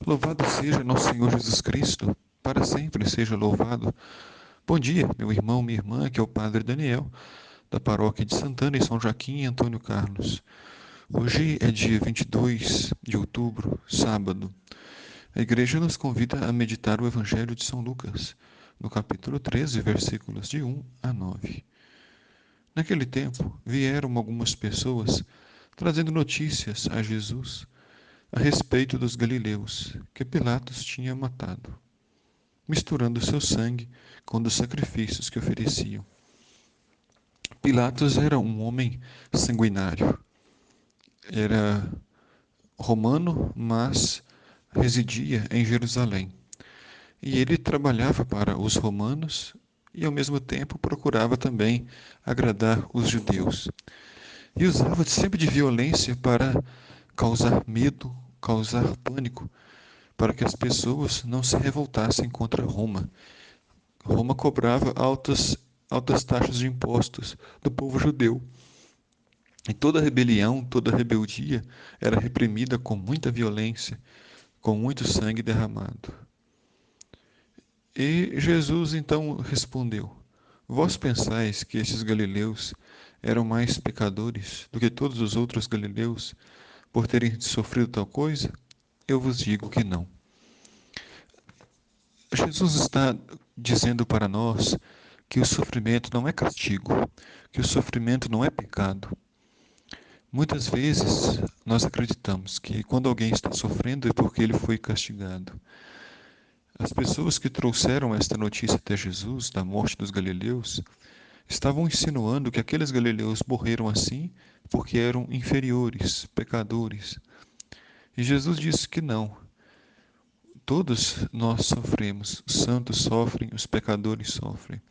Louvado seja nosso Senhor Jesus Cristo, para sempre seja louvado. Bom dia, meu irmão, minha irmã, que é o Padre Daniel, da paróquia de Santana, em São Joaquim e Antônio Carlos. Hoje é dia 22 de outubro, sábado. A igreja nos convida a meditar o Evangelho de São Lucas, no capítulo 13, versículos de 1 a 9. Naquele tempo, vieram algumas pessoas trazendo notícias a Jesus a respeito dos galileus que Pilatos tinha matado, misturando seu sangue com os sacrifícios que ofereciam. Pilatos era um homem sanguinário. Era romano, mas residia em Jerusalém. E ele trabalhava para os romanos e, ao mesmo tempo, procurava também agradar os judeus. E usava sempre de violência para causar medo, causar pânico, para que as pessoas não se revoltassem contra Roma. Roma cobrava altas taxas de impostos do povo judeu. E toda rebelião, toda rebeldia era reprimida com muita violência, com muito sangue derramado. E Jesus então respondeu: Vós pensais que estes galileus eram mais pecadores do que todos os outros galileus por terem sofrido tal coisa? Eu vos digo que não. Jesus está dizendo para nós que o sofrimento não é castigo, que o sofrimento não é pecado. Muitas vezes nós acreditamos que quando alguém está sofrendo é porque ele foi castigado. As pessoas que trouxeram esta notícia até Jesus, da morte dos galileus, estavam insinuando que aqueles galileus morreram assim porque eram inferiores, pecadores. E Jesus disse que não. Todos nós sofremos, os santos sofrem, os pecadores sofrem.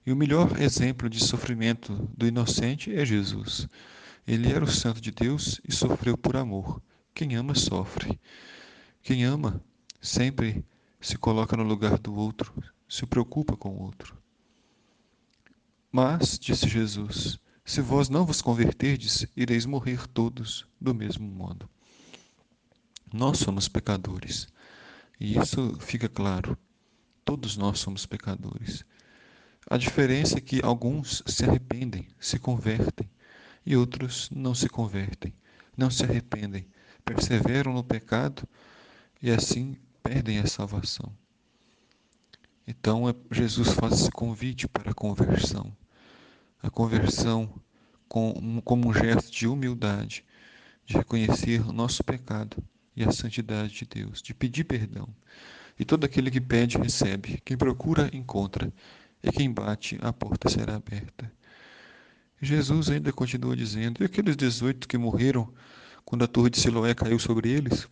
E o melhor exemplo de sofrimento do inocente é Jesus. Ele era o santo de Deus e sofreu por amor. Quem ama, sofre. Quem ama, sempre se coloca no lugar do outro, se preocupa com o outro. Mas, disse Jesus, se vós não vos converterdes, ireis morrer todos do mesmo modo. Nós somos pecadores, e isso fica claro. Todos nós somos pecadores. A diferença é que alguns se arrependem, se convertem, e outros não se convertem, não se arrependem, perseveram no pecado e assim perdem a salvação. Então, Jesus faz esse convite para a conversão como um gesto de humildade, de reconhecer o nosso pecado e a santidade de Deus, de pedir perdão. E todo aquele que pede, recebe. Quem procura, encontra. E quem bate, a porta será aberta. Jesus ainda continua dizendo: E aqueles 18 que morreram quando a torre de Siloé caiu sobre eles?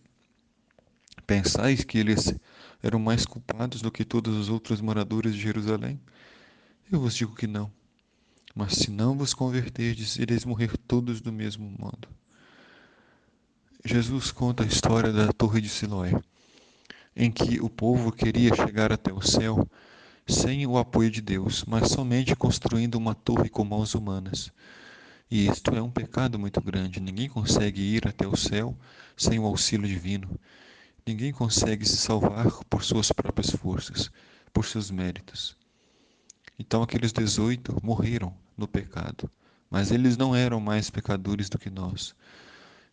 Pensais que eles eram mais culpados do que todos os outros moradores de Jerusalém? Eu vos digo que não. Mas se não vos converterdes, ireis morrer todos do mesmo modo. Jesus conta a história da torre de Siloé, em que o povo queria chegar até o céu sem o apoio de Deus, mas somente construindo uma torre com mãos humanas. E isto é um pecado muito grande. Ninguém consegue ir até o céu sem o auxílio divino. Ninguém consegue se salvar por suas próprias forças, por seus méritos. Então aqueles 18 morreram no pecado, mas eles não eram mais pecadores do que nós.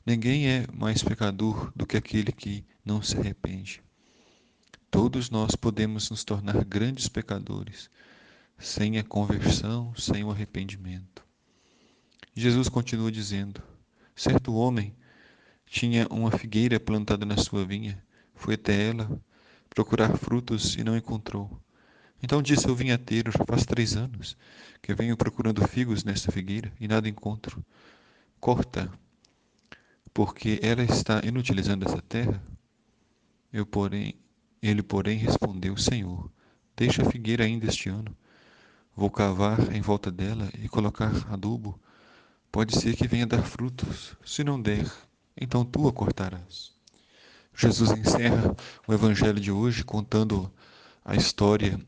Ninguém é mais pecador do que aquele que não se arrepende. Todos nós podemos nos tornar grandes pecadores sem a conversão, sem o arrependimento. Jesus continua dizendo: Certo homem tinha uma figueira plantada na sua vinha, foi até ela procurar frutos e não encontrou. Então disse ao vinhateiro: Já faz 3 anos que venho procurando figos nesta figueira e nada encontro. Corta, porque ela está inutilizando essa terra. Eu, porém, ele, respondeu: Senhor, deixa a figueira ainda este ano. Vou cavar em volta dela e colocar adubo. Pode ser que venha dar frutos. Se não der, então tu a cortarás. Jesus encerra o evangelho de hoje contando a história,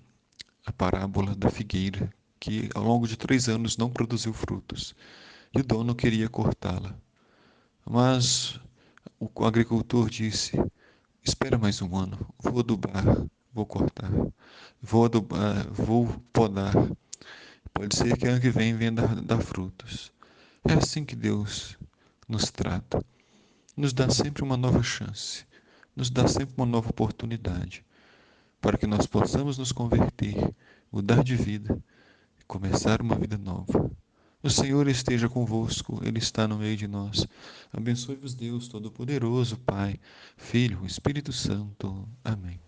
a parábola da figueira, que ao longo de 3 anos não produziu frutos. E o dono queria cortá-la. Mas o agricultor disse: Espera mais um ano. Vou adubar, vou cortar, vou adubar, vou podar. Pode ser que ano que vem venha dar frutos. É assim que Deus nos trata. Nos dá sempre uma nova chance. Nos dá sempre uma nova oportunidade para que nós possamos nos converter, mudar de vida e começar uma vida nova. O Senhor esteja convosco, Ele está no meio de nós. Abençoe-vos, Deus Todo-Poderoso, Pai, Filho, Espírito Santo. Amém.